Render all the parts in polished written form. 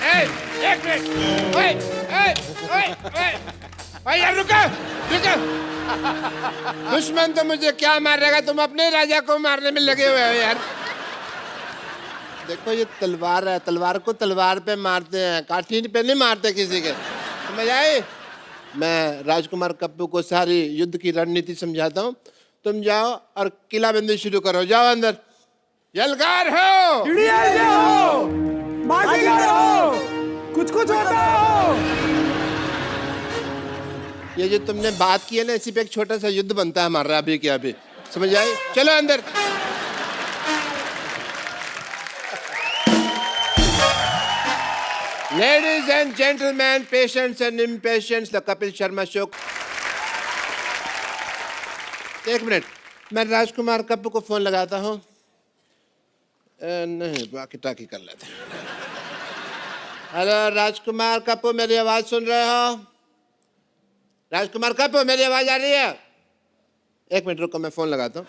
एक मिनट। ओए ओए ओए ओए ओए यार रुको रुको। दुश्मन तो मुझे क्या मारेगा, तुम अपने राजा को मारने में लगे हुए हो यार। देखो ये तलवार है, तलवार को तलवार पे मारते हैं, काठी पे नहीं मारते किसी के। समझ आई? मैं राजकुमार कप्पू को सारी युद्ध की रणनीति समझाता हूँ। तुम जाओ और किलाबंदी शुरू करो। जाओ अंदर। यलगार हो, हो, बाजीगर हो, कुछ कुछ होता हो। ये जो तुमने बात की है ना, इसी पे एक छोटा सा युद्ध बनता है हमारा अभी के अभी। समझ आई? चलो अंदर। Ladies and gentlemen, patients and impatients, the Kapil Sharma Show. एक मिनट, मैं राजकुमार कप्पू को फोन लगाता हूँ। नहीं, बाकी टाकी कर लेते हैं। हेलो राजकुमार कप्पू, मेरी आवाज सुन रहे हो? राजकुमार कप्पू, मेरी आवाज आ रही है? एक मिनट रुको, मैं फोन लगाता हूँ।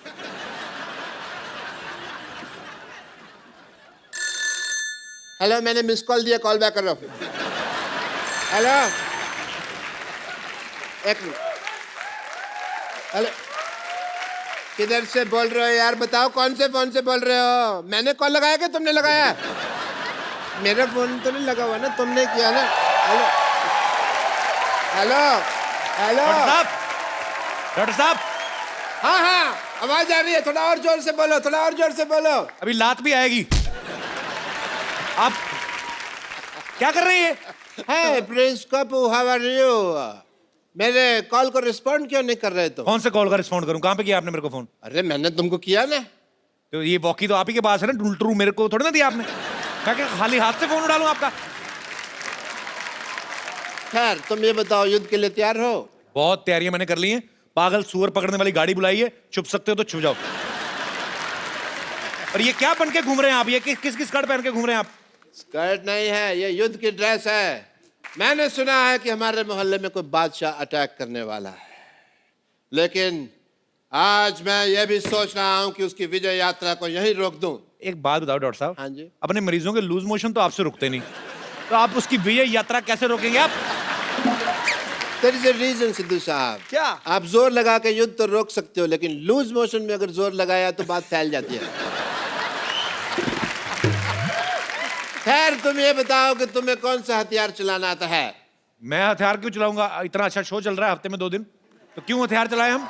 हेलो, मैंने मिस कॉल दिया, कॉल बैक करो। हेलो, एक मिनट। हेलो, किधर से बोल रहे हो यार? बताओ कौन से फोन से बोल रहे हो? मैंने कॉल लगाया कि तुमने लगाया? मेरा फोन तो नहीं लगा हुआ ना, तुमने किया ना। हेलो हेलो हेलो डॉक्टर साहब। हाँ हाँ, आवाज आ रही है। थोड़ा और जोर से बोलो, थोड़ा और जोर से बोलो। अभी लात भी आएगी। आप क्या कर रहे हैं? Hey prince Kappu, how are you? मेरे कॉल को रिस्पॉन्ड क्यों नहीं कर रहे तुम? कौन से कॉल का रिस्पॉन्ड करूं? कहां पे किया आपने मेरे को फोन? अरे मैंने तुमको किया ना। तो ये वॉकी तो आप ही के पास है ना, टूल मेरे को थोड़ी ना दिया आपने। मैं क्या खाली हाथ से फोन उठा लूं आपका? खैर तुम ये बताओ, युद्ध के लिए तैयार हो? बहुत तैयारियां मैंने कर ली हैं। पागल सुअर पकड़ने वाली गाड़ी बुलाई है, छुप सकते हो तो छुप जाओ। और ये क्या बन के घूम रहे हैं आप? ये किस किस स्कर्ट पहन के घूम रहे हैं आप? स्कर्ट नहीं है, ये युद्ध की ड्रेस है। मैंने सुना है कि हमारे मोहल्ले में कोई बादशाह अटैक करने वाला है, लेकिन आज मैं ये भी सोच रहा हूं कि उसकी विजय यात्रा को यहीं रोक दूं। एक बात बताओ डॉक्टर साहब। हाँ जी। अपने मरीजों के लूज मोशन तो आपसे रुकते नहीं, तो आप उसकी विजय यात्रा कैसे रोकेंगे आप? There is a reason, Sidhu साहब। क्या? आप जोर लगा के युद्ध तो रोक सकते हो, लेकिन लूज मोशन में अगर जोर लगाया तो बात फैल जाती है। खैर तुम ये बताओ कि तुम्हें कौन सा हथियार चलाना आता है? मैं हथियार क्यों चलाऊंगा? इतना अच्छा शो चल रहा है, हफ्ते में 2 दिन, तो क्यों हथियार चलाएं हम?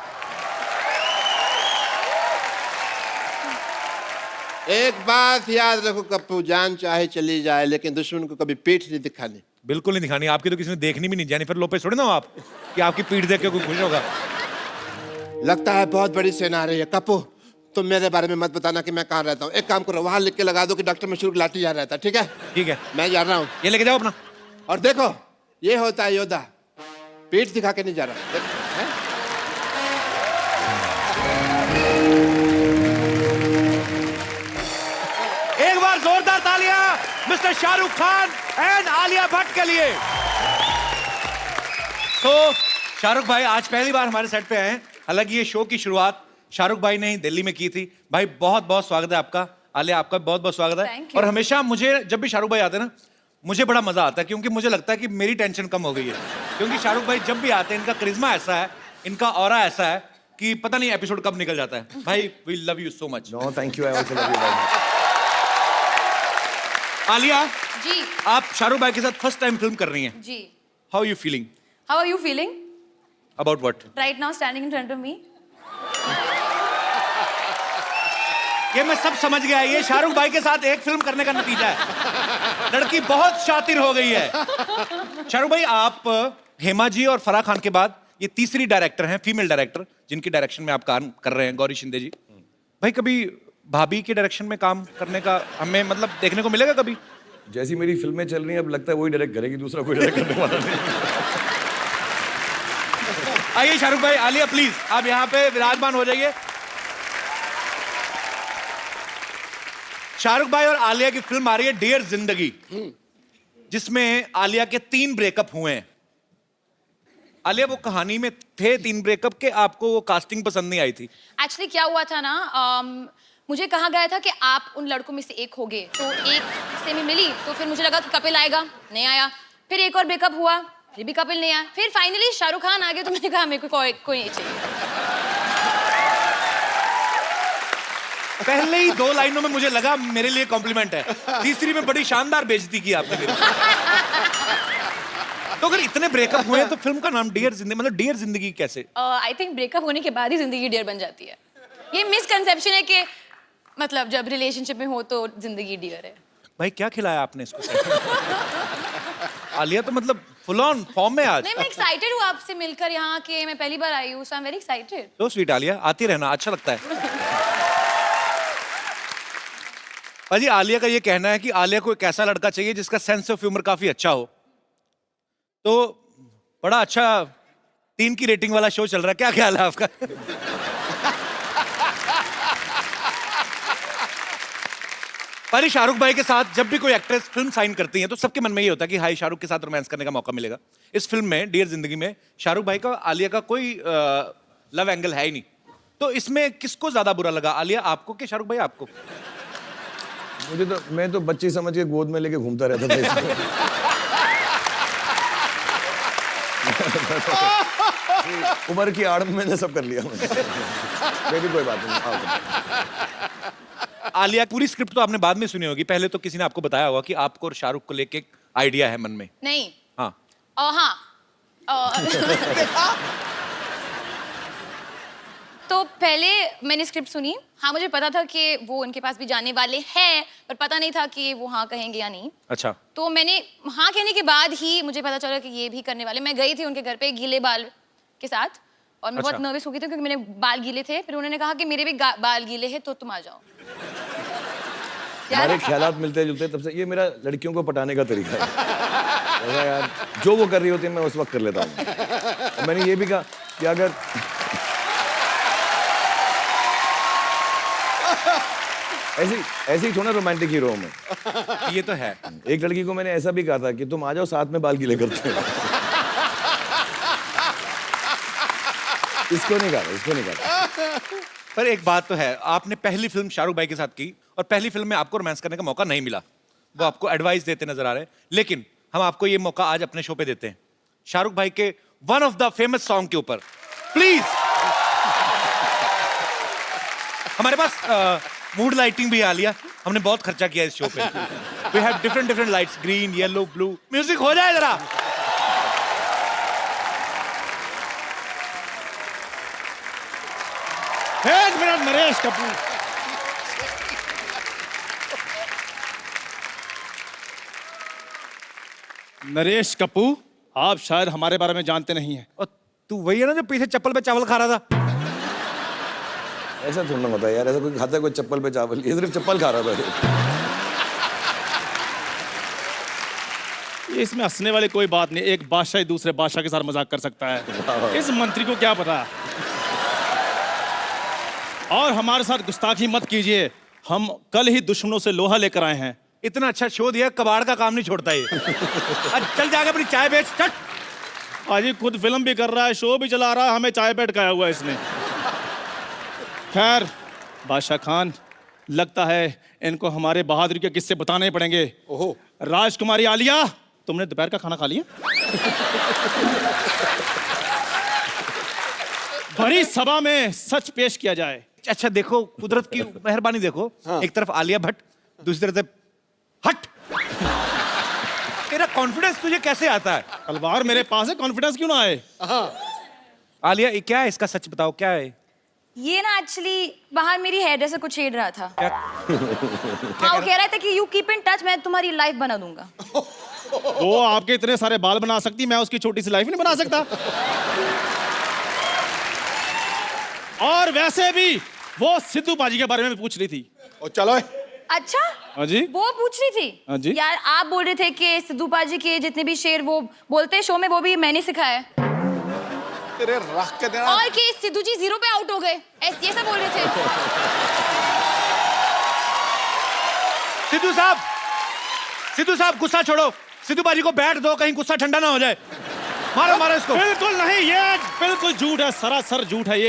एक बात याद रखो कप्पू, जान चाहे चली जाए लेकिन दुश्मन को कभी पीठ नहीं दिखानी। बिल्कुल नहीं दिखानी। आपकी तो किसी ने देखनी भी नहीं। जेनिफर लोपेज थोड़ी ना हो आप कि आपकी पीठ देख के कोई खुश होगा। लगता है बहुत बड़ी सेना आ रही है। कप्पू तुम मेरे बारे में मत बताना कि मैं कहाँ रहता हूँ। एक काम करो, वहां लिख के लगा दो कि डॉक्टर मशहूर लाठी जा रहता है। ठीक है? ठीक है, मैं जा रहा हूँ। ये लेके जाओ अपना। और देखो, ये होता है योद्धा, पीठ दिखा के नहीं जा रहा। देखो, हैं? एक बार जोरदार तालियां मिस्टर शाहरुख खान एंड आलिया भट्ट के लिए। तो शाहरुख भाई आज पहली बार हमारे सेट पे आए हैं। हालांकि ये शो की शुरुआत शाहरुख भाई ने ही दिल्ली में की थी। भाई बहुत बहुत स्वागत है आपका। आलिया आपका बहुत बहुत स्वागत है। Thank you. और हमेशा मुझे जब भी शाहरुख भाई आते हैं ना, मुझे बड़ा मजा आता है, क्योंकि मुझे लगता है कि मेरी टेंशन कम हो गई है। क्योंकि शाहरुख भाई जब भी आते हैं, इनका करिश्मा ऐसा है, इनका ऑरा ऐसा है कि पता नहीं एपिसोड कब निकल जाता है। भाई we love you so much. No thank you, I also love you. Alia, ji आप शाहरुख भाई के साथ फर्स्ट टाइम फिल्म कर रही हैं। जी। How you feeling? How are you feeling about what? right now standing in front of me? ये मैं सब समझ गया। ये शाहरुख भाई के साथ एक फिल्म करने का नतीजा है। लड़की बहुत शातिर हो गई है। शाहरुख भाई, आप हेमा जी और फराह खान के बाद ये तीसरी डायरेक्टर हैं, फीमेल डायरेक्टर, जिनकी डायरेक्शन में आप काम कर रहे हैं, गौरी शिंदे जी। भाई कभी भाभी के डायरेक्शन में काम करने का हमें मतलब देखने को मिलेगा कभी? जैसी मेरी फिल्में चल रही हैं, अब लगता है वही डायरेक्ट करेगी, दूसरा कोई डायरेक्ट करने वाला नहीं। आइए शाहरुख भाई, आलिया प्लीज आप यहाँ पे विराजमान हो जाइए। शाहरुख भाई और आलिया की फिल्म आ रही है डियर जिंदगी, जिसमें आलिया के 3 ब्रेकअप हुए हैं। आलिया, वो कहानी में थे 3 ब्रेकअप के, आपको वो कास्टिंग पसंद नहीं आई थी? एक्चुअली क्या हुआ था ना, मुझे कहा गया था कि आप उन लड़कों में से एक होगे, तो एक से मैं मिली तो फिर मुझे लगा कि कपिल आएगा, नहीं आया। फिर एक और ब्रेकअप हुआ, फिर भी कपिल नहीं आया। फिर फाइनली शाहरुख खान आ गए तो मैंने कहा मेरे को कोई नहीं चाहिए। पहले ही 2 लाइनों में मुझे लगा मेरे लिए कॉम्प्लीमेंट है, तीसरी में बड़ी शानदार बेइज्जती की आपने मेरी। तो अगर इतने ब्रेकअप हुए हैं तो फिल्म का नाम डियर जिंदगी, मतलब डियर जिंदगी कैसे? आई थिंक ब्रेकअप होने के बाद ही जिंदगी डियर बन जाती है। ये मिसकंसेप्शन है कि मतलब जब रिलेशनशिप में हो तो जिंदगी डियर है। भाई क्या खिलाया आपने इसको? आलिया तो मतलब फुल ऑन फॉर्म में आज। नहीं, मैं एक्साइटेड हूँ आपसे मिलकर यहाँ के, मैं पहली बार आई हूँ, सो आई एम वेरी एक्साइटेड। तो स्वीट आलिया, आती रहना, अच्छा लगता है। भाजी आलिया का ये कहना है कि आलिया को एक ऐसा लड़का चाहिए जिसका सेंस ऑफ ह्यूमर काफी अच्छा हो। तो बड़ा अच्छा 3 की रेटिंग वाला शो चल रहा है, क्या ख्याल है आपका? पर शाहरुख भाई के साथ जब भी कोई एक्ट्रेस फिल्म साइन करती है तो सबके मन में ये होता है कि हाई शाहरुख के साथ रोमांस करने का मौका मिलेगा। इस फिल्म में डियर जिंदगी में शाहरुख भाई का आलिया का कोई लव एंगल है ही नहीं। तो इसमें किसको ज्यादा बुरा लगा, आलिया आपको कि शाहरुख भाई आपको? मुझे तो, मैं तो बच्ची समझ के गोद में लेके घूमता रहता था इसको। उम्र की आड़ में मैंने सब कर लिया। मैं भी कोई बात नहीं। आओ। आलिया पूरी स्क्रिप्ट तो आपने बाद में सुनी होगी, पहले तो किसी ने आपको बताया होगा कि आपको और शाहरुख को लेके एक आइडिया है मन में। नहीं। हाँ। हाँ। तो पहले मैंने स्क्रिप्ट सुनी, हाँ मुझे पता था कि वो उनके पास भी जाने वाले हैं, पर पता नहीं था कि वो हाँ कहेंगे या नहीं। अच्छा। तो मैंने हाँ कहने के बाद ही मुझे पता चला कि ये भी करने वाले। मैं गई थी उनके घर पे गीले बाल के साथ और मैं बहुत नर्वस हो गई थी क्योंकि मैंने बाल गीले थे। फिर उन्होंने कहा कि मेरे भी बाल गीले हैं तो तुम आ जाओ। हमारे ख्यालात मिलते जुलते, तब से ये मेरा लड़कियों को पटाने का तरीका है। यार जो वो कर रही होती है मैं उस वक्त कर लेता हूँ। मैंने ये भी कहा कि अगर ऐसे ही थोड़ा रोमांटिक हीरो में ये तो है। एक लड़की को मैंने ऐसा भी कहा था कि तुम आ जाओ साथ में बाल गीले करते हैं। इसको नहीं कहा। पर एक बात तो है, आपने पहली फिल्म शाहरुख भाई के साथ की और पहली फिल्म में आपको रोमांस करने का मौका नहीं मिला। वो आपको एडवाइस देते नजर आ रहे हैं, लेकिन हम आपको ये मौका आज अपने शो पे देते हैं शाहरुख भाई के one of the famous song के ऊपर। प्लीज। हमारे पास मूड लाइटिंग भी आ लिया, हमने बहुत खर्चा किया इस शो पे। We have different lights, green, yellow, blue. Music हो जाए जरा। एक मिनट, नरेश कपूर। नरेश कपूर, आप शायद हमारे बारे में जानते नहीं हैं। और तू वही है ना जो पीछे चप्पल पे चावल खा रहा था? ऐसा थोड़ा होता है यार, ऐसा कोई खाता है कोई चप्पल पे चावल? ये सिर्फ चप्पल खा रहा था। ये इसमें हंसने वाली कोई बात नहीं। एक बादशाह दूसरे बादशाह के साथ मजाक कर सकता है, इस मंत्री को क्या पता। और हमारे साथ गुस्ताखी मत कीजिए, हम कल ही दुश्मनों से लोहा लेकर आए हैं। इतना अच्छा शो दिया, कबाड़ का काम नहीं छोड़ता ये। आज चल जाके अपनी चाय बेच, चल। आज खुद फिल्म भी कर रहा है, शो भी चला रहा है, हमें चाय पे अटकाया हुआ है इसने। खैर बादशाह खान, लगता है इनको हमारे बहादुरी के किस्से बताने पड़ेंगे। ओहो। राजकुमारी आलिया, तुमने दोपहर का खाना खा लिया? बड़ी सभा में सच पेश किया जाए। अच्छा देखो, कुदरत की मेहरबानी देखो। हाँ। एक तरफ आलिया भट्ट, दूसरी तरफ हट। तेरा कॉन्फिडेंस तुझे कैसे आता है? तलवार मेरे पास है, कॉन्फिडेंस क्यों ना आए? आलिया ये क्या है, इसका सच बताओ, क्या है ये? ना एक्चुअली बाहर मेरी हेयर ड्रेसर कुछ छेड़ रहा था। क्या? हाँ, वो कह रहा था कि यू कीप इन टच, मैं तुम्हारी लाइफ बना दूंगा। वो आपके इतने सारे बाल बना सकती, मैं उसकी छोटी सी लाइफ नहीं बना सकता। और वैसे भी वो सिद्धू बाजी के बारे में पूछ रही थी। ओ चलो। अच्छा। हाँ जी। वो पूछ रही थी? हाँ जी। यार आप बोल रहे थे कि सिद्धू बाजी के जितने भी शेर वो बोलते हैं शो में, वो भी मैंने सिखाया। तेरे रख के देना। और कि सिद्धू जी 0 पे आउट हो गए, ये सब बोल रहे थे। सिद्धू साहब गुस्सा छोड़ो, सिद्धू बाजी को बैठ दो, कहीं गुस्सा ठंडा ना हो जाए। मारो मारो इसको। बिल्कुल नहीं, ये बिल्कुल झूठ है, सरासर झूठ है।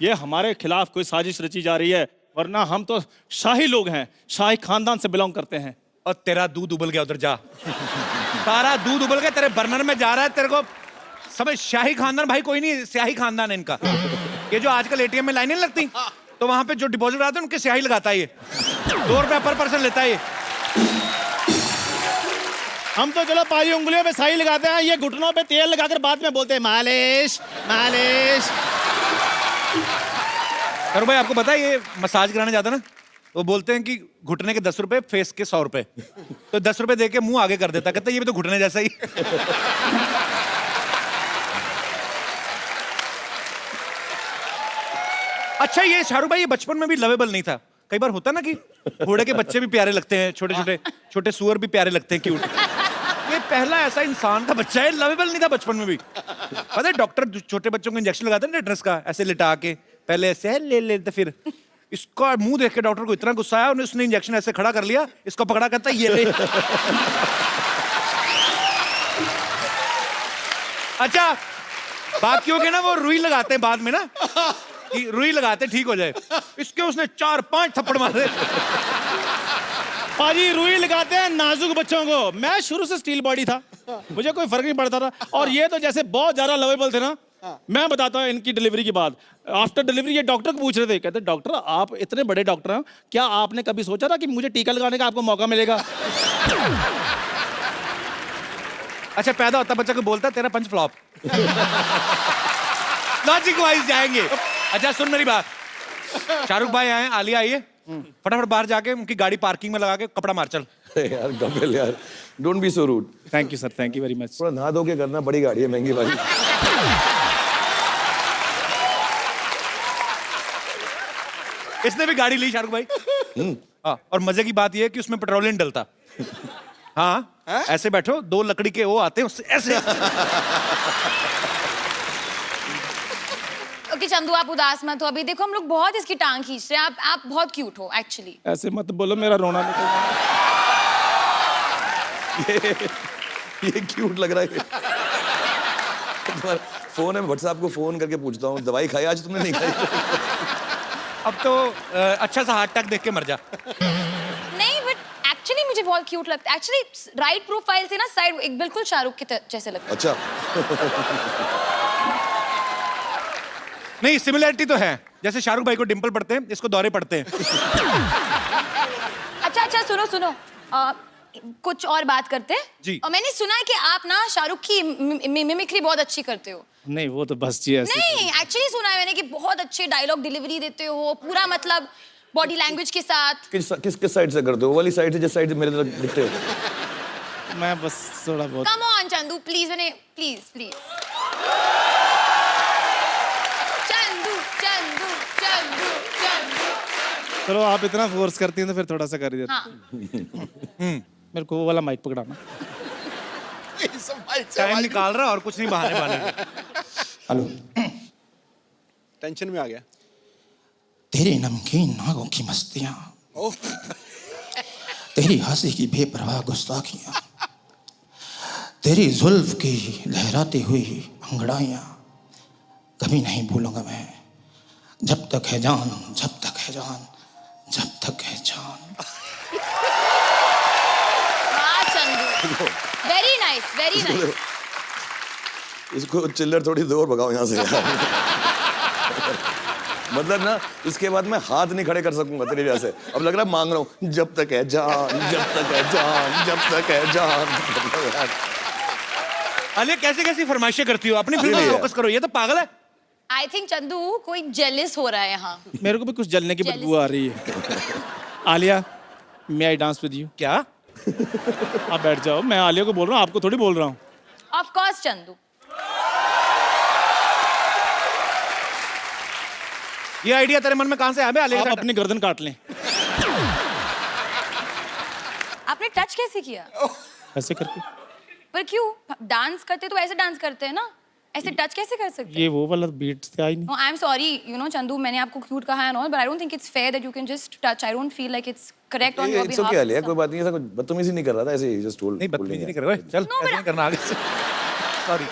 ये हमारे खिलाफ कोई साजिश रची जा रही है। वरना हम तो शाही लोग हैं, शाही खानदान से बिलोंग करते हैं। और तेरा दूध उबल गया, उधर जा। सारा दूध उबल गया तेरे बर्नर में जा रहा है, तेरे को समझ। शाही खानदान भाई कोई नहीं, स्याही खानदान है इनका। ये जो आजकल एटीएम में लाइनें लगती, तो वहां पे जो डिपॉजिट आते हैं उनके स्याही लगाता है ये। 2 रुपए पर पर्सन लेता है ये। हम तो चलो पाजी उंगलियों पे साई लगाते हैं, ये घुटनों पे तेल लगाकर बाद में बोलते हैं मालिश मालिश। अरे भाई आपको पता है ये मसाज कराने जाता ना, वो बोलते हैं कि घुटने के 10 रुपए, फेस के 100 रुपए। तो 10 रुपए दे के मुंह आगे कर देता, कहता है ये भी तो घुटने जैसा ही। अच्छा ये शाहरुख भाई ये बचपन में भी लवेबल नहीं था? कई बार होता ना कि घोड़े के बच्चे भी प्यारे लगते हैं, छोटे छोटे छोटे सुअर भी प्यारे लगते हैं, क्यूट। ये पहला ऐसा इंसान का बच्चा है, लवेबल नहीं था बचपन में भी। पता है डॉक्टर छोटे बच्चों को इंजेक्शन लगाते हैं टेटनस का, ऐसे लिटा के, पहले ऐसे ले लेते, फिर इसका मुंह देख के डॉक्टर को इतना गुस्सा आया, उसने इंजेक्शन ऐसे खड़ा कर लिया, इसको पकड़ा, कहता है ये ले। अच्छा बाकियों के ना वो रुई लगाते हैं बाद में ना, कि रुई लगाते ठीक हो जाए, इसके उसने 4-5 थप्पड़ मारे। पाजी रुई लगाते हैं नाजुक बच्चों को। मैं शुरू से स्टील बॉडी था, मुझे कोई फर्क नहीं पड़ता था। और ये तो जैसे बहुत ज्यादा लवेबल थे ना। मैं बताता हूँ इनकी डिलीवरी के बाद, आफ्टर डिलीवरी ये डॉक्टर को पूछ रहे थे, कहते डॉक्टर आप इतने बड़े डॉक्टर हैं, क्या आपने कभी सोचा था कि मुझे टीका लगाने का आपको मौका मिलेगा? अच्छा पैदा होता बच्चा को बोलता तेरा पंच फ्लॉप। लॉजिक वाइज जाएंगे। अच्छा सुन मेरी बात, शाहरुख भाई आए, आलिया आई है, फटाफट बाहर जाके उनकी गाड़ी पार्किंग में लगा के कपड़ा मार चल। यार कपिल यार, don't be so rude. Thank you sir, thank you very much. थोड़ा नहा धो के करना, बड़ी गाड़ी है, महंगी वाली। इसने भी गाड़ी ली शाहरुख भाई। हाँ, और मजे की बात यह है कि उसमें पेट्रोल नहीं डलता। हाँ ऐसे बैठो, 2 लकड़ी के वो आते हैं उससे ऐसे। ओके चंदू आप उदास मत हो, अभी देखो हम लोग बहुत इसकी टांग खींच रहे हैं, आप बहुत क्यूट हो एक्चुअली। ऐसे मत बोलो, मेरा रोना निकल रहा है। ये क्यूट लग रहा है। तुम्हारा फोन है, व्हाट्सएप को फोन करके पूछता हूँ दवाई खाई आज तुमने? नहीं खाई। अब तो अच्छा सा हार्ट अटैक देख के मर जा। नहीं बट एक्चुअली मुझे बहुत क्यूट लगता है। एक्चुअली राइट प्रोफाइल से ना साइड एक बिल्कुल शाहरुख के जैसे लगता है। अच्छा। नहीं सिमिलरिटी तो है, जैसे शाहरुख भाई को डिंपल पड़ते हैं, इसको दौरे पड़ते हैं। अच्छा सुनो सुनो, कुछ और बात करते हैं जी। और मैंने सुना है कि आप ना शाहरुख की मिमिक्री बहुत अच्छी करते हो। नहीं वो तो बस जी ऐसे। नहीं एक्चुअली सुना है मैंने कि बहुत अच्छे डायलॉग डिलीवरी देते हो, पूरा मतलब बॉडी लैंग्वेज के साथ। किस साइड से करते हो? वो वाली साइड से, जिस साइड से मेरे तरफ दिखते हो? मैं बस थोड़ा बहुत। कम ऑन चंदू प्लीज, मैंने प्लीज प्लीज। चंदू चंदू चंदू चंदू। चलो आप इतना फोर्स करती हैं तो फिर थोड़ा सा कर ही देते। हाँ मेरे को वो वाला माइक पकड़ाना। टाइम निकाल रहा और कुछ नहीं, बहाने बहाने। हेलो, टेंशन में आ गया। तेरे नमकीन नागों की मस्तियां, तेरी हंसी की बेपरवाह गुस्ताखियां, तेरी जुल्फ की लहराती हुई अंगड़ाइयां कभी नहीं भूलूंगा मैं। जब तक है जान, जब तक है जान, जब तक है जान। हाँ Chandu, very nice very nice. इसको चिल्लर थोड़ी दूर भगाओ यहाँ से यार। मतलब ना इसके बाद मैं हाथ नहीं खड़े कर सकूंगा तेरे जैसे। अब लग रहा है मांग रहा हूँ, जब तक है जान, जब तक है जान, जब तक है जान। अरे कैसी कैसी फरमाइशें करती हो, अपनी फिल्म में फोकस करो, ये तो पागल है। आई थिंक चंदू कोई जेलिस हो रहा है यहाँ। मेरे को भी कुछ जलने की बदबू आ रही है। आलिया, मे आई डांस विद यू? क्या? आप बैठ जाओ, मैं आलिया को बोल रहा हूँ, आपको थोड़ी बोल रहा हूँ। Of course Chandu. ये आइडिया तेरे मन में कहां से आया? आप अपनी गर्दन काट लें। आपने टच कैसे किया? ऐसे करके। पर क्यों? डांस करते तो ऐसे डांस करते हैं ना, ऐसे टच कैसे कर सकते हैं? ये वो वाला बीट से आई नहीं। No, I'm sorry, you know, Chandu, मैंने आपको क्यूट कहा है ना, but I don't think it's fair that you can just touch. I don't feel like it's correct on your it's behalf. Okay Alia, कोई बात नहीं, ऐसा कुछ बदतमीजी नहीं कर रहा था, ऐसे ही जस्ट टोल्ड। नहीं बदतमीजी नहीं कर रहा, चल No, ऐसे नहीं करना आगे से। Sorry.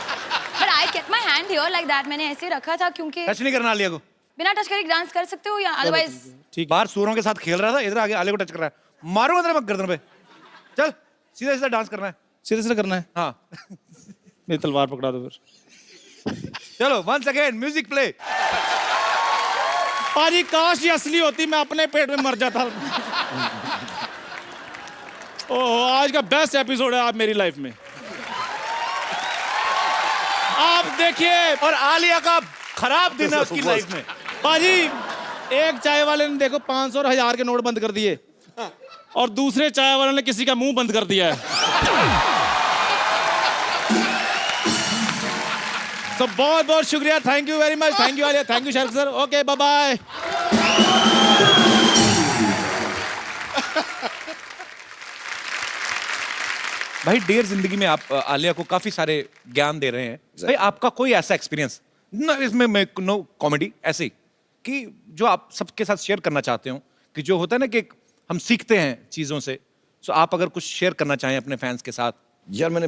But I kept my hand here like that. मैंने ऐसे रखा था क्योंकि टच नहीं करना आलिया को। बिना टच करे डांस कर सकते हो या अदरवाइज? ठीक बाहर सूरों के साथ खेल रहा था, इधर आगे आले को टच कर रहा है, मारूंगा तेरे मैं गर्दन पे। चल सीधा सीधा डांस करना है। सीधे सीधे करना है। हाँ मेरी तलवार पकड़ा दो फिर। चलो वंस अगेन म्यूजिक प्ले। पाजी काश ये असली होती, मैं अपने पेट में मर जाता। ओह, आज का बेस्ट एपिसोड है आप मेरी लाइफ में। आप देखिए और आलिया का खराब दिन है उसकी लाइफ में। पाजी, एक चाय वाले ने देखो 500 और 1000 के नोट बंद कर दिए और दूसरे चाय वाले ने किसी का मुंह बंद कर दिया है। तो बहुत बहुत शुक्रिया, thank you very much, thank you Alia, thank you Shahrukh sir, okay bye bye. भाई डियर जिंदगी में आप आलिया को काफी सारे ज्ञान दे रहे हैं। भाई आपका कोई ऐसा एक्सपीरियंस ना, इसमें मैं नो कॉमेडी ऐसे ही कि जो आप सबके साथ शेयर करना चाहते हो, कि जो होता है ना कि हम सीखते हैं चीजों से, सो आप अगर कुछ शेयर करना चाहें अपने फैंस के साथ। यार मैंने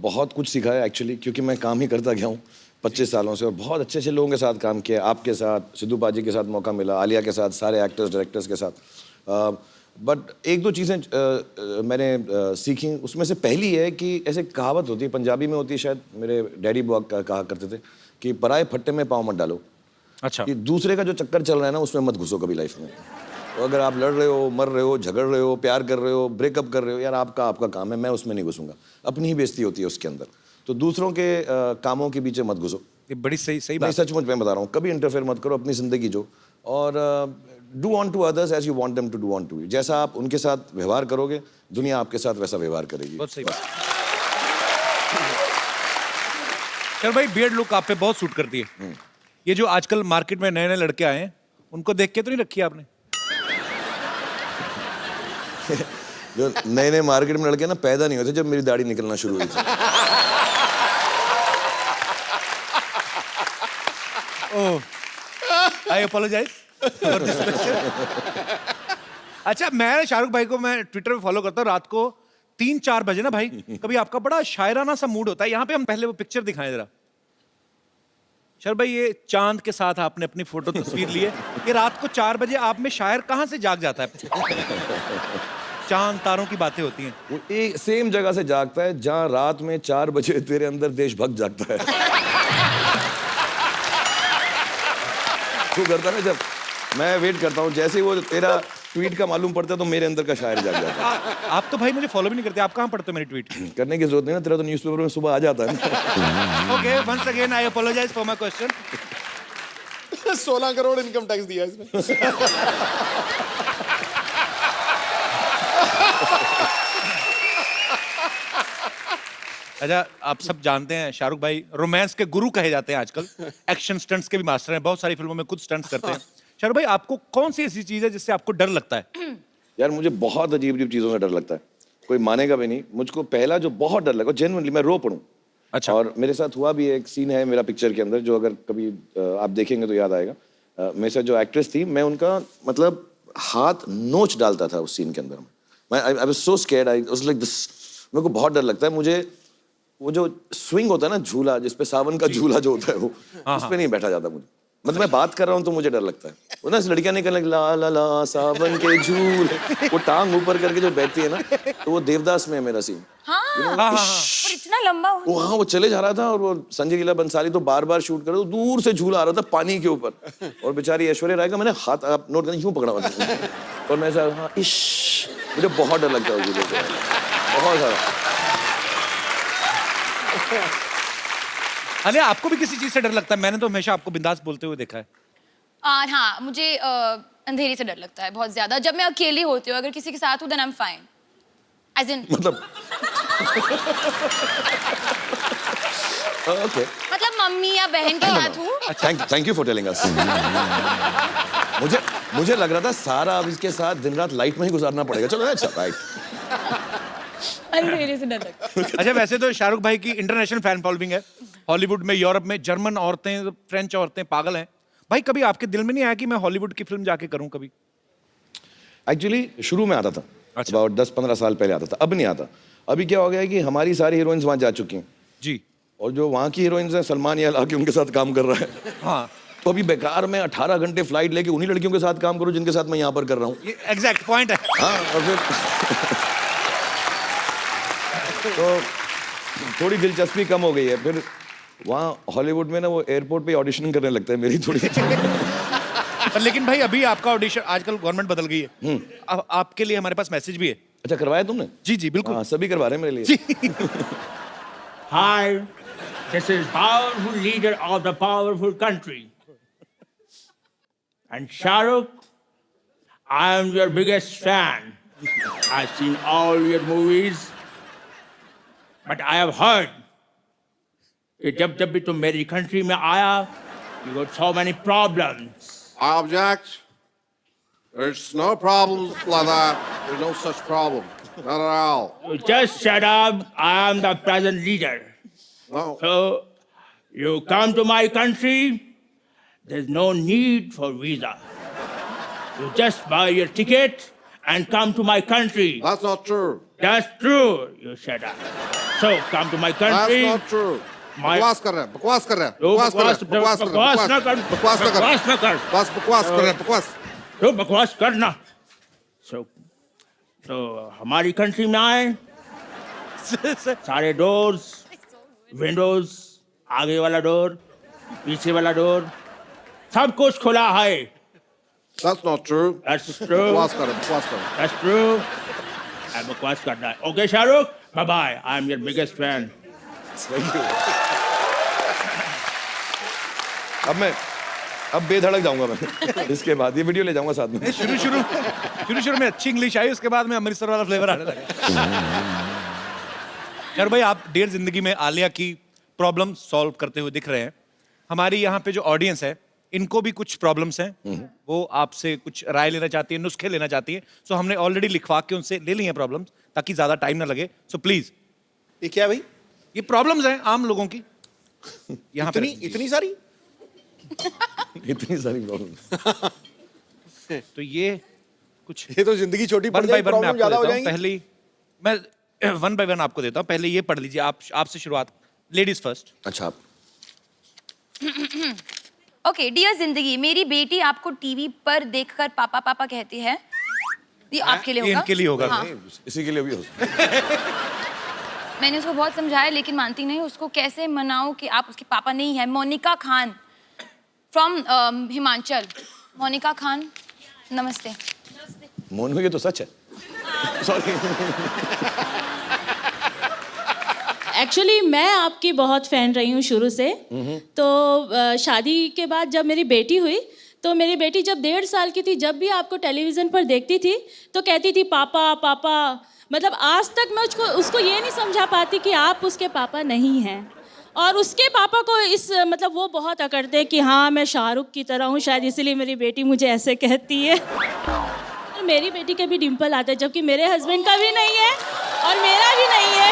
बहुत कुछ सीखा है एक्चुअली, क्योंकि मैं काम ही करता गया हूँ 25 सालों से और बहुत अच्छे अच्छे लोगों के साथ काम किया। आपके साथ, सिद्धू पाजी के साथ मौका मिला, आलिया के साथ, सारे एक्टर्स डायरेक्टर्स के साथ। बट एक दो चीज़ें मैंने सीखी, उसमें से पहली है कि ऐसे कहावत होती है, पंजाबी में होती है शायद, मेरे डैडी बुआ कहा करते थे कि पराए फट्टे में पाँव मत डालो। अच्छा। कि दूसरे का जो चक्कर चल रहा है ना, उसमें मत घुसो कभी लाइफ में। तो अगर आप लड़ रहे हो, मर रहे हो, झगड़ रहे हो, प्यार कर रहे हो, ब्रेकअप कर रहे हो, यार आपका काम है, मैं उसमें नहीं घुसूंगा। अपनी ही बेइज्जती होती है उसके अंदर, तो दूसरों के कामों के पीछे मत घुसो। ये बड़ी सही नहीं, बात। सचमुच मैं बता रहा हूँ, कभी इंटरफेयर मत करो, अपनी जिंदगी जो, और do unto others as you want them to do unto you. जैसा आप उनके साथ व्यवहार करोगे, दुनिया आपके साथ वैसा व्यवहार करेगी। बहुत सही बात। चल भाई, बियर्ड लुक आप पे बहुत सूट करती है। ये जो आजकल मार्केट में नए नए लड़के आए हैं, उनको देख के तो नहीं रखी आपने? जो नए नए मार्केट में लड़के ना पैदा नहीं होते जब मेरी दाढ़ी निकलना शुरू हुई थी। आई अपोलोजाइज फॉर दिस क्वेश्चन। अच्छा, मैं शाहरुख भाई को मैं ट्विटर पे फॉलो करता हूँ। रात को 3-4 बजे ना भाई, कभी आपका बड़ा शायराना सा मूड होता है। यहाँ पे हम पहले वो पिक्चर दिखाएं जरा। शाहरुख भाई, ये चांद के साथ आपने अपनी फोटो तस्वीर ली है। ये रात को 4 बजे आप में शायर कहाँ से जाग जाता है? चांद तारों की बातें होती हैं। वो एक सेम जगह से जागता है जहाँ रात में 4 बजे तेरे अंदर देशभक्त जागता है। तू करता ना, जब मैं वेट करता हूँ, जैसे ही वो तेरा ट्वीट का मालूम पड़ता है तो मेरे अंदर का शायर जाग जाता है। आप तो भाई मुझे फॉलो भी नहीं करते, आप कहाँ पढ़ते हो मेरी ट्वीट? करने की जरूरत नहीं ना, तेरा तो न्यूज़पेपर में सुबह आ जाता है ना। Okay, once again I apologize for my question. 16 crore income tax दिया इसने। अच्छा, आप सब जानते हैं शाहरुख भाई रोमांस के गुरु कहे जाते हैं आजकल। एक्शन स्टंट्स के भी मास्टर हैं, बहुत सारी फिल्मों में खुद स्टंट्स करते हैं। शाहरुख भाई, आपको कौन सी ऐसी चीज है जिससे आपको डर लगता है? यार मुझे बहुत अजीब अजीब चीज़ों से डर लगता है, कोई मानेगा भी नहीं। मुझको पहला जो बहुत डर लगा, जेन्युइनली मैं रो पड़ूं। अच्छा। और मेरे साथ हुआ भी, एक सीन है मेरा पिक्चर के अंदर जो अगर कभी आप देखेंगे तो याद आएगा। मेरे साथ जो एक्ट्रेस थी, मैं उनका मतलब हाथ नोच डालता था उस सीन के अंदर। मैं I was so scared, I was like this. मेरे को बहुत डर लगता है। मुझे वो जो स्विंग होता है ना, झूला जिसपे सावन का झूला जो होता है, वो उस पे नहीं बैठा जाता मुझे। मतलब मैं बात कर रहा हूँ तो मुझे डर लगता है। वो ना लड़कियां नहीं करने ला ला ला सावन के झूल, वो टांग ऊपर करके जो बैठती है ना, तो वो देवदास में है मेरा सीन। हाँ, और इतना लंबा हो। वो हाँ, वो चले जा रहा था और वो संजय लीला बंसाली तो बार बार शूट कर रहे, तो दूर से झूला आ रहा था पानी के ऊपर, और बेचारी ऐश्वर्या राय का मैंने हाथ, आप नोट करना, यूं पकड़ा हुआ था और मैं ऐसा, हाँ इश, मुझे बहुत डर लगता है उस झूले से, बहुत सारा। अरे आपको भी किसी चीज से डर लगता है? मैंने तो हमेशा आपको बिंदास बोलते हुए देखा है। हाँ, मुझे अंधेरे से डर लगता है बहुत ज्यादा। जब मैं अकेली होती हूँ, अगर किसी के साथ हूँ then I'm fine, as in मतलब ओके, मतलब मम्मी या बहन के साथ हूँ। Thank you for telling us. मुझे लग रहा था सारा अब इसके साथ दिन रात लाइट में ही गुजारना पड़ेगा। चलो अच्छा, राइट। अंधेरे से डर लगता है। अच्छा, वैसे तो शाहरुख भाई की इंटरनेशनल फैन फॉलोइंग है। हॉलीवुड में, यूरोप में, जर्मन औरतें, फ्रेंच औरतें पागल हैं। भाई कभी आपके दिल में नहीं आया कि मैं हॉलीवुड की फिल्म जाके करूं कभी? एक्चुअली शुरू में आता था, अच्छा। about 10-15 साल पहले आता था, अब नहीं आता। अभी क्या हो गया है कि हमारी सारी हीरोइंस वहाँ जा चुकी हैं, जी। और जो वहाँ की हीरोइंस हैं, सलमान ये ला के उनके साथ काम कर रहा है। हाँ। तो अभी बेकार में 18 घंटे फ्लाइट लेके उन्हीं लड़कियों के साथ काम करूं जिनके साथ मैं यहाँ पर कर रहा हूँ। ये एग्जैक्ट पॉइंट है। हाँ, और फिर तो थोड़ी दिलचस्पी कम हो गई है। फिर वहाँ हॉलीवुड में ना वो एयरपोर्ट पे ऑडिशन करने लगता है मेरी थोड़ी। पर लेकिन भाई अभी आपका ऑडिशन, आजकल गवर्नमेंट बदल गई है, अब आपके लिए हमारे पास मैसेज भी है। अच्छा, करवाया तुमने? जी जी बिल्कुल। हाँ, सभी करवा रहे हैं मेरे लिए। Hi, this is powerful leader of the powerful country. And Shahrukh, I am your biggest fan. I've seen all your movies. But I have heard कि जब भी तुम मेरी country में आया, you got so many problems. I object. There's no problems like that. There's no such problem. Not at all. You just shut up. I am the present leader. No. So you come to my country, there's no need for visa. You just buy your ticket and come to my country. That's not true. That's true. You shut up. So come to my country. That's not true. My- बकवास कर रहे हैं, बकवास कर रहे हैं, तो बकवास कर रहे हैं, बकवास कर रहे हैं, बकवास ना कर, बकवास ना कर, बकवास ना कर। बस बकवास कर रहे हैं, बकवास। तो बकवास करना। तो हमारी कंट्री में आए, सारे डोर्स, विंडोज, आगे वाला डोर, पीछे वाला डोर, सब कुछ खुला है। That's not true. That's true. बकवास कर रहे हैं, बकवास कर रहे हैं। That's true. And बकवास करना है। Okay, Shahrukh, bye bye. I am your biggest fan. अब बेधड़क जाऊंगा मैं। इसके बाद ये वीडियो ले जाऊंगा साथ में। शुरू में अच्छी इंग्लिश आई, उसके बाद में अमृतसर वाला फ्लेवर आने लगा। यार भाई, आप डियर जिंदगी में आलिया की प्रॉब्लम सॉल्व करते हुए दिख रहे हैं। हमारी यहाँ पे जो ऑडियंस है, इनको भी कुछ प्रॉब्लम्स हैं, वो आपसे कुछ राय लेना चाहती है, नुस्खे लेना चाहती है। सो हमने ऑलरेडी लिखवा के उनसे ले ली हैं प्रॉब्लम्स, ताकि ज्यादा टाइम ना लगे। सो प्लीज, ये क्या भाई? ये प्रॉब्लम्स हैं आम लोगों की यहाँ पे। इतनी सारी? इतनी सारी प्रॉब्लम। तो ये कुछ ये तो जिंदगी छोटी पड़ वन बाय जाएगी, वन मैं प्रॉब्लम आपको ज्यादा हो देता हूँ। जाएंगी। पहली मैं वन बाय वन आपको देता हूँ। पहले ये पढ़ लीजिए, आपसे शुरुआत, लेडीज फर्स्ट। अच्छा, ओके, डियर जिंदगी, मेरी बेटी आपको टीवी पर देखकर पापा पापा कहती है। ये आपके लिए ये होगा। इनके लिए होगा। हाँ। इसी के लिए भी हो सकता। मैंने उसको बहुत समझाया लेकिन मानती नहीं। उसको कैसे मनाऊं कि आप उसके पापा नहीं है। मोनिका खान फ्रॉम हिमाचल। मोनिका खान, नमस्ते। मोनू, ये तो सच है। सॉरी। एक्चुअली मैं आपकी बहुत फ़ैन रही हूँ शुरू से। तो शादी के बाद जब मेरी बेटी हुई, तो मेरी बेटी जब 1.5 साल की थी, जब भी आपको टेलीविज़न पर देखती थी तो कहती थी पापा पापा। मतलब आज तक मैं उसको ये नहीं समझा पाती कि आप उसके पापा नहीं हैं। और उसके पापा को मतलब वो बहुत अकड़ते हैं कि हाँ मैं शाहरुख की तरह हूँ, शायद इसीलिए मेरी बेटी मुझे ऐसे कहती है। और मेरी बेटी के भी डिम्पल आता है, जबकि मेरे हस्बैंड का भी नहीं है और मेरा भी नहीं है।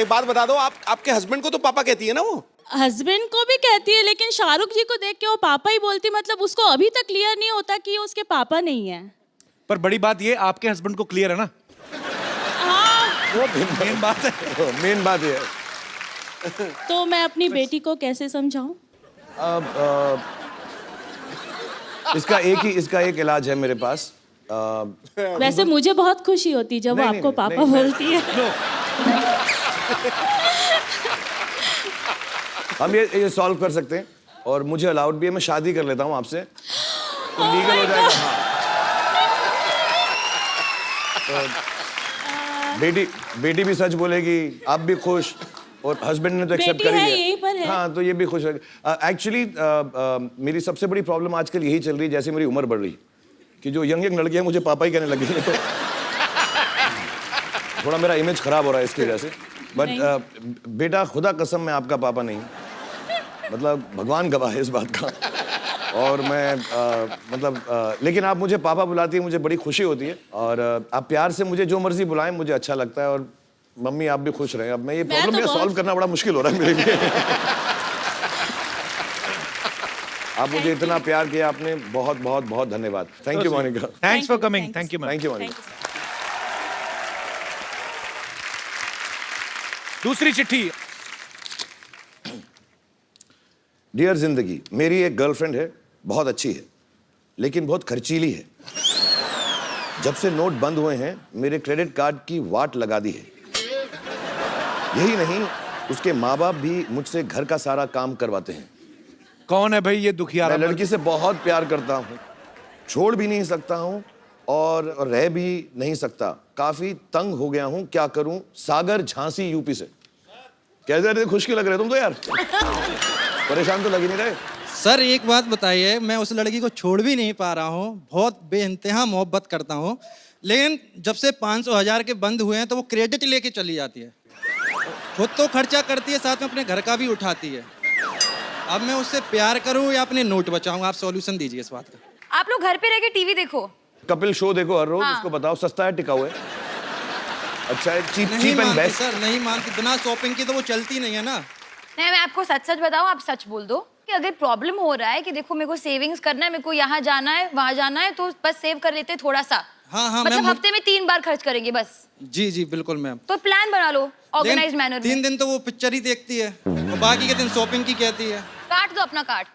एक बात बता दो, आपके हस्बैंड को तो पापा कहती है ना वो? हस्बैंड को भी कहती है, लेकिन शाहरुख जी को देख के वो पापा ही बोलती। मतलब उसको अभी तक क्लियर नहीं होता कि ये उसके पापा नहीं है। पर बड़ी बात ये, आपके हस्बैंड को क्लियर है ना? हाँ, वो मेन बात है। मेन बात ये है। तो मैं अपनी बेटी को कैसे समझाऊं? इसका एक इलाज है मेरे पास। वैसे मुझे बहुत खुशी होती जब वो नहीं, आपको नहीं, पापा नहीं, बोलती है। हम ये सॉल्व कर सकते हैं, और मुझे अलाउड भी है। मैं शादी कर लेता हूँ आपसे, तो लीगल हो जाएगा। हाँ। तो बेटी भी सच बोलेगी, आप भी खुश, और हस्बैंड ने तो एक्सेप्ट बेटी कर ही है, लिया। यहीं पर है। हाँ, तो ये भी खुश है। एक्चुअली मेरी सबसे बड़ी प्रॉब्लम आजकल यही चल रही है, जैसे मेरी उम्र बढ़ रही कि जो यंग लड़कियां मुझे पापा ही कहने लगी है, तो थोड़ा मेरा इमेज खराब हो रहा है इसकी वजह से। बट बेटा, खुदा कसम मैं आपका पापा नहीं, मतलब भगवान गवाह है इस बात का। और मैं लेकिन आप मुझे पापा बुलाती है, मुझे बड़ी खुशी होती है। और आप प्यार से मुझे जो मर्जी बुलाएं, मुझे अच्छा लगता है। और मम्मी, आप भी खुश रहें। अब मैं ये प्रॉब्लम सॉल्व करना बड़ा मुश्किल हो रहा है मेरे लिए। आप मुझे इतना प्यार किया आपने, बहुत बहुत बहुत धन्यवाद। Thank you Monika. Thanks for coming. Thank you. Thank you Monika. दूसरी चिट्ठी। डियर जिंदगी, मेरी एक गर्लफ्रेंड है, बहुत अच्छी है, लेकिन बहुत खर्चीली है। जब से नोट बंद हुए हैं, मेरे क्रेडिट कार्ड की वाट लगा दी है। यही नहीं, उसके माँ बाप भी मुझसे घर का सारा काम करवाते हैं। कौन है भाई ये दुखियारा? मैं लड़की से बहुत प्यार करता हूँ, छोड़ भी नहीं सकता हूँ और रह भी नहीं सकता। काफी तंग हो गया हूँ, क्या करूँ? सागर झांसी यूपी से। कैसे रहे? खुश क्यों लग रहे तुम तो यार? परेशान तो लग ही नहीं रहे। सर एक बात बताइए, मैं उस लड़की को छोड़ भी नहीं पा रहा हूँ, बहुत बेइंतहा मोहब्बत करता हूँ, लेकिन जब से 500,000 के बंद हुए हैं तो वो क्रेडिट लेके चली जाती है। खुद तो खर्चा करती है, साथ में अपने घर का भी उठाती है। अब मैं उससे प्यार करूँ या अपने नोट बचाऊँ? आप सॉल्यूशन दीजिए इस बात का। आप लोग घर पे रह के टीवी देखो। कपिल शो देखो हर रोज, हाँ। उसको बताओ सस्ता है, टिकाऊ है, अच्छा है, चीप नहीं चीप एंड मानती बेस्ट। सर, नहीं मानती। बिना शॉपिंग की तो वो चलती नहीं है ना। नहीं, मैं आपको सच सच बताऊं, आप सच बोल दो कि अगर प्रॉब्लम हो रहा है कि देखो मेरे को सेविंग्स करना है, मेरे को यहाँ जाना है वहाँ जाना है, तो बस सेव कर लेते हैं थोड़ा सा। हाँ हाँ मतलब मैम। हफ्ते में 3 बार खर्च करेंगे बस। जी जी बिल्कुल मैम। तो प्लान बना लो ऑर्गेनाइज मैनर 3 में। दिन तो वो पिक्चर ही देखती है और बाकी के दिन शॉपिंग की कहती है। काट दो अपना कार्ड।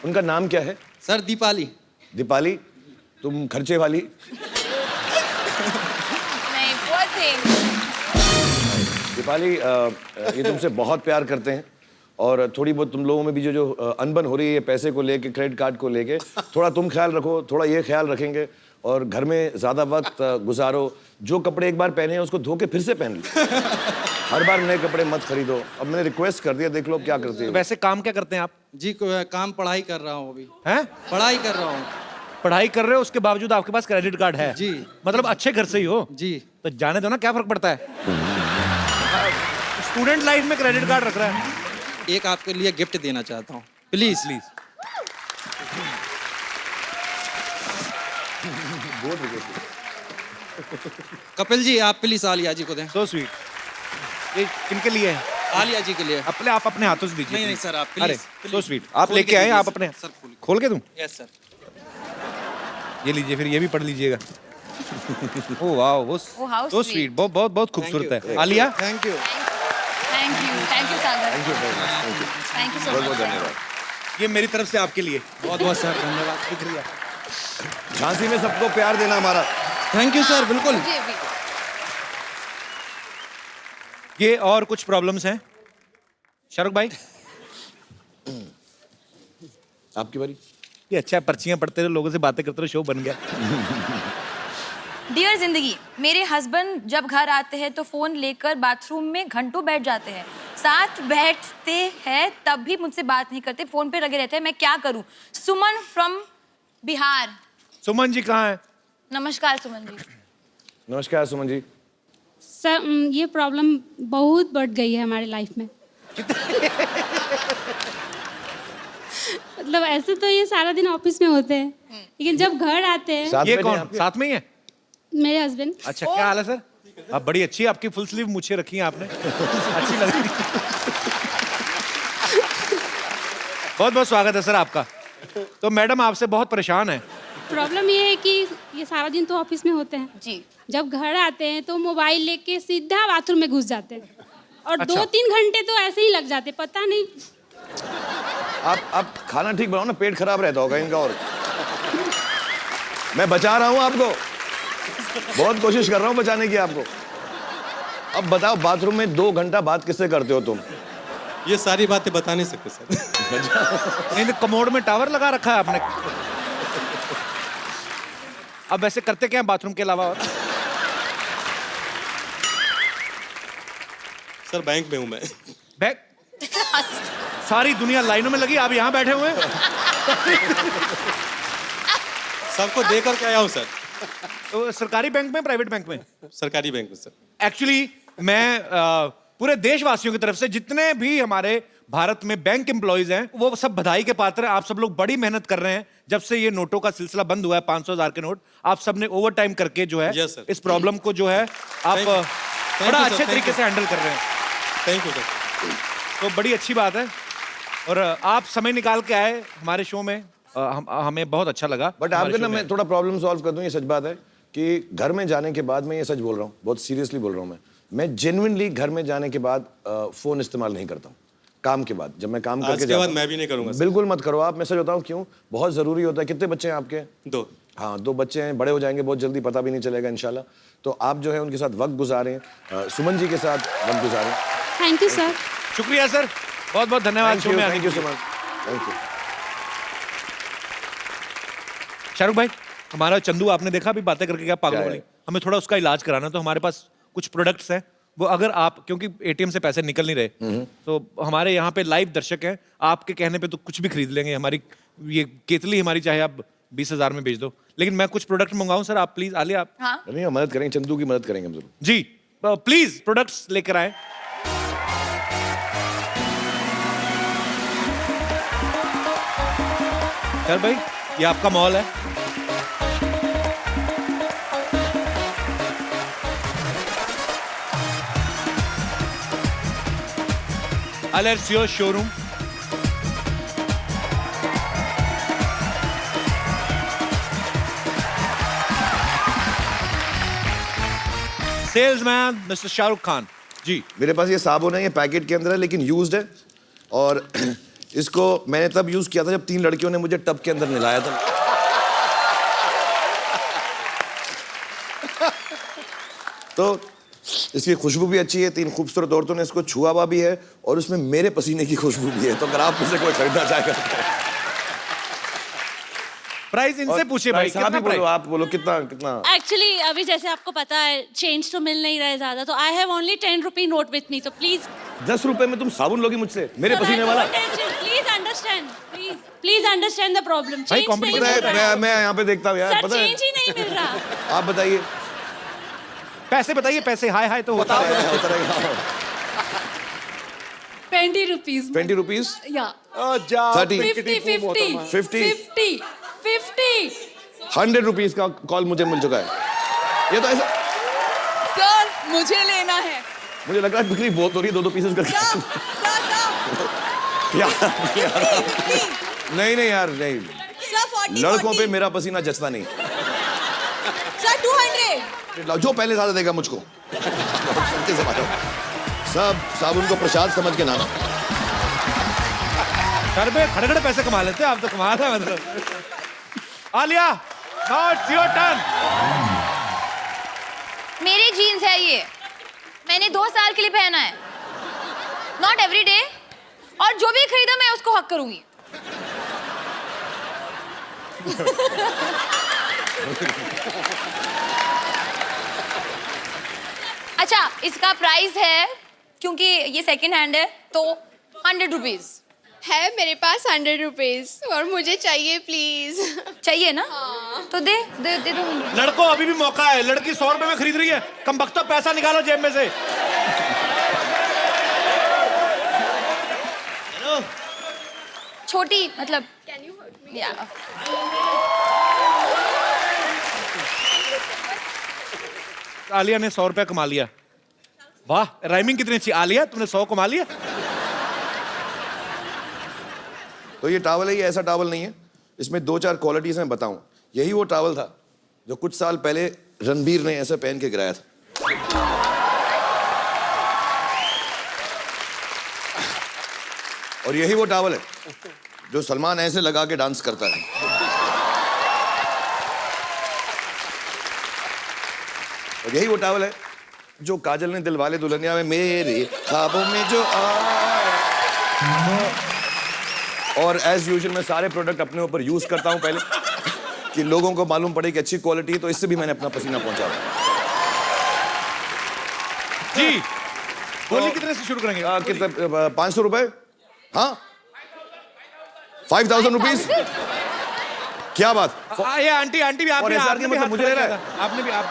उनका नाम क्या है? सर दीपाली। दीपाली, तुम खर्चे वाली। नहीं, poor thing। दीपाली, ये तुमसे बहुत प्यार करते हैं और थोड़ी बहुत तुम लोगों में भी जो अनबन हो रही है पैसे को लेके, क्रेडिट कार्ड को लेके, थोड़ा तुम ख्याल रखो, थोड़ा ये ख्याल रखेंगे और घर में ज्यादा वक्त गुजारो। जो कपड़े एक बार पहने हैं उसको धो के फिर से पहन लो। हर बार नए कपड़े मत खरीदो। अब मैंने रिक्वेस्ट कर दिया, देख लो क्या करते हो। वैसे काम क्या करते हैं आप? जी काम पढ़ाई कर रहा हूँ अभी। हैं? पढ़ाई कर रहा हूँ। पढ़ाई कर रहे हो, उसके बावजूद आपके पास क्रेडिट कार्ड है? जी। मतलब अच्छे घर से ही हो? जी। तो जाने दो ना, क्या फर्क पड़ता है? स्टूडेंट लाइफ में क्रेडिट कार्ड रख रहा है। एक आपके लिए गिफ्ट देना चाहता हूँ, प्लीज प्लीज। कपिल जी आप प्लीज आलिया जी को दें। So sweet. ये किनके लिए है? आलिया जी के लिए। आप अपने हाथों से दीजिए। नहीं नहीं please। सर आप अरे प्लीज। So sweet. आप लेके आए, आप अपने सर खोल के दूं? Yes sir. ये लीजिए, फिर ये भी पढ़ लीजिएगा। ओह वाह, वो Oh, how so sweet। Sweet, बहुत बहुत बहुत खूबसूरत है। Alia, thank you. Thank you Sagar. Thank you so much. ये मेरी तरफ से आपके लिए। बहुत बहुत सर धन्यवाद। शुक्रिया। झांसी में सबको प्यार देना हमारा। थैंक यू सर बिल्कुल। जी भी। ये और कुछ प्रॉब्लम्स हैं शाहरुख भाई? आपकी बारी। ये अच्छा है, पर्चियां पढ़ते रहो, लोगों से बातें करते रहो, शो बन गया। डियर जिंदगी, मेरे हस्बैंड जब घर आते हैं तो फोन लेकर बाथरूम में घंटों बैठ जाते हैं। साथ बैठते हैं तब भी मुझसे बात नहीं करते, फोन पे लगे रहते हैं। मैं क्या करूं? सुमन फ्रॉम बिहार। सुमन जी कहाँ है? नमस्कार सुमन जी। नमस्कार सुमन जी। सर ये प्रॉब्लम बहुत बढ़ गई है हमारी लाइफ में। मतलब ऐसे तो ये सारा दिन ऑफिस में होते हैं, लेकिन जब घर आते हैं। साथ ये में कौन? आपके? साथ में ही है? मेरे हस्बैंड। अच्छा, क्या हाल है सर? आप बड़ी अच्छी है, आपकी फुल स्लीव मूछें रखी हैं आपने, अच्छी लग रही है। बहुत बहुत स्वागत है सर आपका। तो मैडम आपसे बहुत परेशान है। प्रॉब्लम ये है कि ये सारा दिन तो ऑफिस में होते हैं जी। जब घर आते हैं तो मोबाइल लेके सीधा बाथरूम में घुस जाते हैं और अच्छा। 2-3 घंटे तो ऐसे ही लग जाते, पता नहीं। आप खाना ठीक बनाओ ना, पेट खराब रहता होगा इनका। और मैं बचा रहा हूं आपको, बहुत कोशिश कर रहा हूं बचाने की आपको। अब बताओ, बाथरूम में 2 घंटा बात किससे करते हो तुम? ये सारी बातें बता नहीं सकते सर। नहीं तो कमोड में टावर लगा रखा है आपने। अब वैसे करते क्या है बाथरूम के अलावा? और सर बैंक में हूँ मैं। बैग? सारी दुनिया लाइनों में लगी, आप यहाँ बैठे हुए हैं। सबको देकर के आया हूँ सर। तो सरकारी बैंक में, प्राइवेट बैंक में? सरकारी बैंक में सर। एक्चुअली मैं पूरे देशवासियों की तरफ से जितने भी हमारे भारत में बैंक एम्प्लॉइज हैं वो सब बधाई के पात्र हैं। आप सब लोग बड़ी मेहनत कर रहे हैं। जब से ये नोटों का सिलसिला बंद हुआ है, 500,000 के नोट, आप सब ने ओवर टाइम करके जो है Yes, sir. इस प्रॉब्लम को जो है आप Thank you, बड़ा sir. अच्छे Thank तरीके you. से हैंडल कर रहे हैं। Thank you sir. तो बड़ी अच्छी बात है। और आप समय निकाल के आए हमारे शो में, हमें बहुत अच्छा लगा। बट हमारे आपके शो ना में। मैं थोड़ा प्रॉब्लम सॉल्व कर दूं। ये सच बात है कि घर में जाने के बाद मैं ये सच बोल रहा हूँ, बहुत सीरियसली बोल रहा हूँ मैं, मैं जेन्युइनली घर में जाने के बाद फोन इस्तेमाल नहीं करता हूँ काम के बाद। जब मैं काम आज करके के जाता बाद हूँ- मैं भी नहीं करूंगा सर। बिल्कुल मत करो आप, मैं सच बताऊँ क्यों, बहुत ज़रूरी होता है। कितने बच्चे हैं आपके? 2। हाँ 2 बच्चे हैं, बड़े हो जाएंगे बहुत जल्दी, पता भी नहीं चलेगा इंशाल्लाह। तो आप जो है उनके साथ वक्त गुजारें, सुमन जी के साथ वक्त गुजारें। Thank you sir. शुक्रिया सर, बहुत बहुत धन्यवाद शो में आने थैंक के यू सो लिए। Much, thank you. शाहरुख भाई, हमारा चंदू आपने देखा अभी बातें करके क्या पागल क्या है? वाली, हमें थोड़ा उसका इलाज कराना, तो हमारे पास कुछ प्रोडक्ट्स हैं, वो अगर आप, क्योंकि एटीएम से पैसे निकल नहीं रहे, तो हमारे यहाँ पे लाइव दर्शक हैं, आपके कहने पे तो कुछ भी खरीद लेंगे। हमारी ये केतली हमारी चाहे आप 20,000 में बेच दो, लेकिन मैं कुछ प्रोडक्ट मंगाऊं सर, आप प्लीज आलिया आप हाँ नहीं हम मदद करेंगे, चंदू की मदद करेंगे हम जरूर। जी प्लीज प्रोडक्ट्स लेकर आए। सर भाई ये आपका मॉल है, Alessio showroom. Salesman mister Shahrukh Khan ji. मेरे पास ये साबुन है, ये पैकेट के अंदर है लेकिन यूज्ड है, और इसको मैंने तब यूज किया था जब 3 लड़कियों ने मुझे टब के अंदर नहलाया था। तो इसकी खुशबू भी अच्छी है, 3 खूबसूरत औरतों ने इसको छुआ हुआ भी है, और उसमें मेरे पसीने की खुशबू भी है। तो अगर आप मुझसे कोई खरीदना चाहेगा, प्राइस इनसे पूछे भाई, आप कितना ही बोलो, प्राइस? आप बोलो कितना कितना। एक्चुअली अभी जैसे आपको पता है चेंज तो मिल नहीं रहा है ज्यादा, तो I have only 10 rupee note with me, तो प्लीज 10 रुपए में तुम साबुन लोगी मुझसे, मेरे पसीने वाला? Please understand, please understand the problem. भाई, चेंज नहीं competition मिल रहा है मैं यहाँ पे देखता हूँ यार, सर, पता है। चेंज ही नहीं मिल रहा। आप बताइए। पैसे बताइए, पैसे हाय हाय तो होता है। 20 रुपीज 20 रुपीज, या 30, 50 50 50, 50 100 रुपीज का कॉल मुझे मिल चुका है। ये तो ऐसा, सर मुझे लेना है। मुझे लग रहा है बिक्री बहुत हो रही है, 2-2 पीसेस करके। नहीं नहीं यार नहीं, लड़कों पे मेरा पसीना जचता नहीं। सर 200। जो पहले ज्यादा देगा मुझको। सच्चे से बात है। सब साबुन को प्रसाद समझ के नाना। सर पे खड़े खड़े पैसे कमा लेते हैं आप, तो कमाल है मतलब। Alia, now it's your turn. मेरे जीन्स है ये, मैंने 2 साल के लिए पहना है, नॉट एवरी डे, और जो भी खरीदा मैं उसको हक करूंगी। अच्छा, इसका प्राइस है, क्योंकि ये सेकंड हैंड है, तो 100 रुपीज है मेरे पास 100 रुपीज, और मुझे चाहिए प्लीज। चाहिए ना? तो दे दे दे दो। लड़कों अभी भी मौका है, लड़की 100 रुपए में खरीद रही है, कम वक्त पैसा निकालो जेब में से। छोटी मतलब या आलिया ने 100 रुपया कमा लिया। वाह, राइमिंग कितनी अच्छी। आलिया तुमने 100 कमा लिया। तो ये टावल है, ये ऐसा टावल नहीं है, इसमें 2-4 क्वालिटीज मैं बताऊं। यही वो टावल था जो कुछ साल पहले रणबीर ने ऐसे पहन के गिराया था। और यही वो टावल है जो सलमान ऐसे लगा के डांस करता है। और यही वो टावल है जो काजल ने दिलवाले दुल्हनिया में मेरे ख्वाबों में जो आया। और एज यूजुअल मैं सारे प्रोडक्ट अपने ऊपर यूज करता हूं पहले, कि लोगों को मालूम पड़े कि अच्छी क्वालिटी है, तो इससे भी मैंने अपना पसीना पहुंचा। जी बोलिए, कितने से शुरू करेंगे? कितने? 500 रुपए। हाँ 5000 रुपीज। क्या बात? ये आंटी आंटी भी और आपने SR आपने भी मतलब हाथ मुझे खड़ा ले रहा किया है? था। आपने भी आप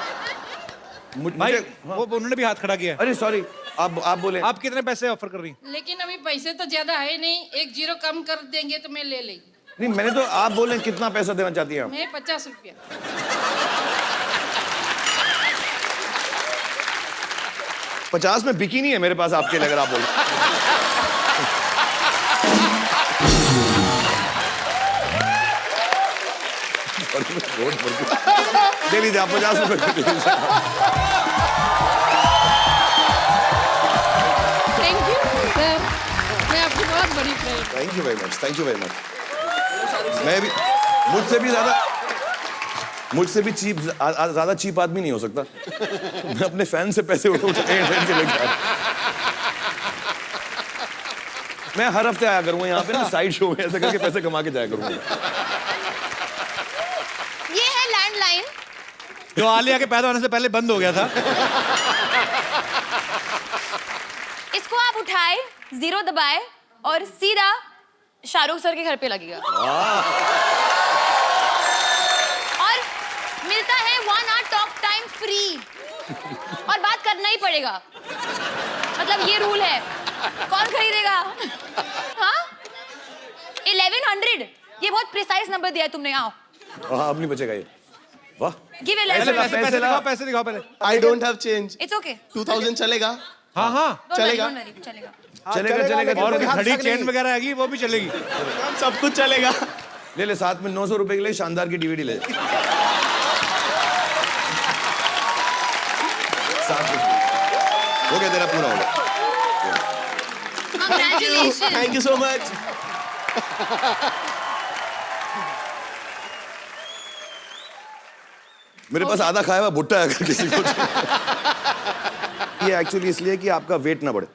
भाई मुझे वो उन्होंने भी हाथ खड़ा किया। अरे सॉरी, आप बोले। आप कितने पैसे ऑफर कर रही हैं? लेकिन अभी पैसे तो ज्यादा है नहीं, 1 0 कम कर देंगे तो मैं ले लेंगी। नहीं मैंने तो, आप बोले कितना पैसा देना चाहती हैं आप? मैं 50 रुपया। 50 में बिकी नहीं है मेरे पास आपके लिए, अगर आप बोले। दे लीजिए आप 50 रुपए। बड़ी friend. Thank you very much, thank you very much. मैं भी मुझसे भी चीप, ज्यादा चीप आदमी नहीं हो सकता। मैं अपने फैन से पैसे उठा के लेके आया। मैं हर हफ्ते आया करूंगा यहाँ पे ना, साइड शो में ऐसे करके पैसे कमा के जाया करूंगा। ये है लैंडलाइन। जो आलिया के पैदा होने से पहले बंद हो गया था। इसको आप उठाए, 0 दबाए और सीधा शाहरुख सर के घर पे लगेगा। और मिलता है 1 hour टॉक टाइम फ्री। और बात करना ही पड़ेगा, मतलब ये रूल है। कौन खरीदेगा? हाँ, 1100। ये बहुत प्रिसाइज नंबर दिया है तुमने। आओ। हाँ, अब नहीं बचेगा ये। वाह। गिव पैसे दिखाओ पहले। I don't have change. It's okay. 2000 चलेगा? हाँ हाँ चलेगा। चलेगा। और घड़ी चेन वगैरह आएगी, वो भी चलेगी। सब कुछ चलेगा। ले साथ में 900 रुपए के लिए शानदार की डीवीडी ले। साथ में हो गया, तेरा पूरा हो गया। Congratulations. Thank you so much. मेरे पास आधा खाया हुआ भुट्टा है अगर किसी को। ये एक्चुअली इसलिए कि आपका वेट ना बढ़े,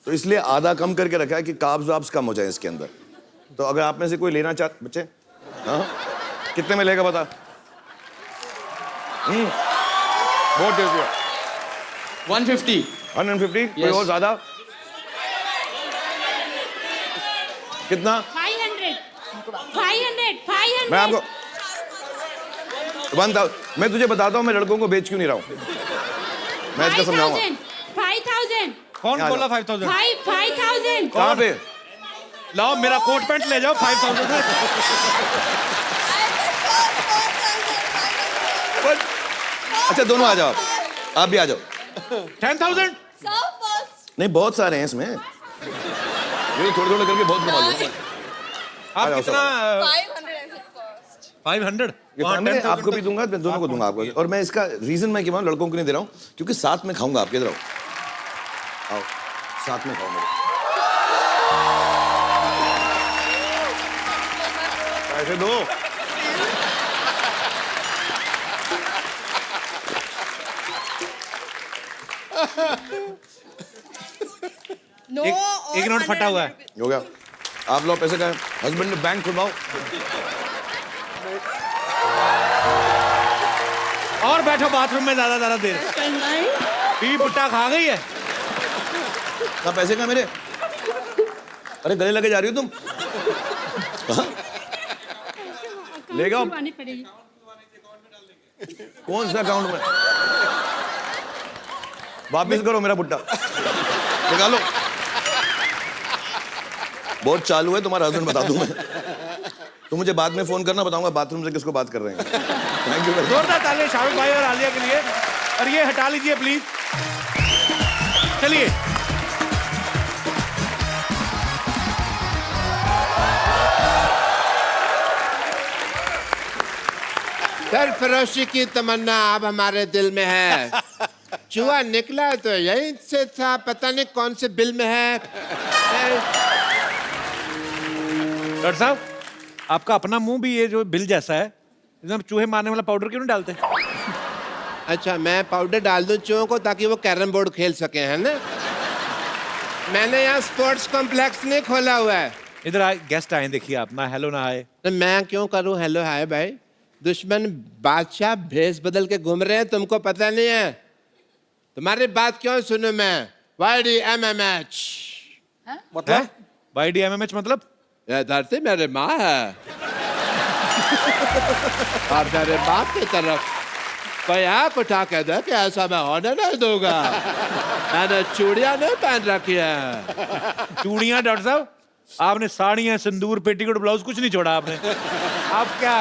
तो इसलिए आधा कम करके रखा है कि कार्ब्स वाब्स कम हो जाए इसके अंदर। तो अगर आप में से कोई लेना चाहते बच्चे, हाँ, कितने में लेगा बता? बहुत टेस्टी है। 150. 150? कोई और ज्यादा? कितना? 500 मैं आपको 1000, मैं तुझे बताता हूँ मैं लड़कों को बेच क्यों नहीं रहा हूँ। मैं इसका समझाऊंगा। 5000 कौन बोला 5000? 5000 कहाँ पे? लाओ मेरा कोट पैंट ले जाओ 5000 में। अच्छा दोनों आ जाओ, आप भी आ जाओ। 10,000? नहीं, बहुत सारे हैं इसमें, ये थोड़े थोड़े करके बहुत कमा लूंगा। आप जाओ, कितना? 500? ये फैमिली है, आपको भी दूंगा, दोनों को दूंगा आपको। और मैं इसका रीजन मैं क्यों लड़कों को नहीं दे रहा हूँ, क्योंकि साथ में खाऊंगा। आप इधर आओ, आओ साथ में खाऊंगा। पैसे दो। एक नोट फटा हुआ है। हो गया, आप लोग पैसे का हस्बैंड ने बैंक खुलवाओ। और बैठो बाथरूम में ज्यादा देर। पी पुट्टा खा गई है। ना पैसे का मेरे? अरे गले लगे जा रही हो तुम। ले जाओ। पड़ेगी। कौन सा अकाउंट में? वापिस करो मेरा पुट्टा, निकालो। बहुत चालू है तुम्हारा हस्बैंड, बता दूं मैं। तुम मुझे बाद में फोन करना, बताऊंगा बाथरूम से किसको बात कर रहे हैं। Thank you. जोरदार तालियां शाहरुख भाई और आलिया के लिए। और ये हटा लीजिए प्लीज। चलिए सरफरोशी की तमन्ना अब हमारे दिल में है। चूहा निकला तो यहीं से था, पता नहीं कौन से बिल में है। डॉक्टर साहब, आपका अपना मुंह भी ये जो बिल जैसा है, एकदम चूहे मारने वाला पाउडर क्यों नहीं डालते? अच्छा, मैं पाउडर डाल दूं चूहों को ताकि वो कैरम बोर्ड खेल सके, है ना? मैंने यहाँ स्पोर्ट्स कॉम्प्लेक्स नहीं खोला हुआ है। इधर आए, गेस्ट आए, देखिए आप ना हेलो ना आए। तो मैं क्यों करूं हेलो हाय भाई? दुश्मन बादशाह भेष बदल के घूम रहे हैं, तुमको पता नहीं है? तुम्हारी बात क्यों सुनूं मैं? YDMMH मतलब YDMMH मतलब? ये धरती मेरे माँ है और मेरे बाप की तरफ कोई आँख उठा के दे कि ऐसा मैं होने नहीं दूंगा। मैंने चूड़ियां नहीं पहन रखी है। चूड़ियां? डॉक्टर साहब, आपने साड़ियां, सिंदूर, पेटीकोट, ब्लाउज कुछ नहीं छोड़ा आपने। आप क्या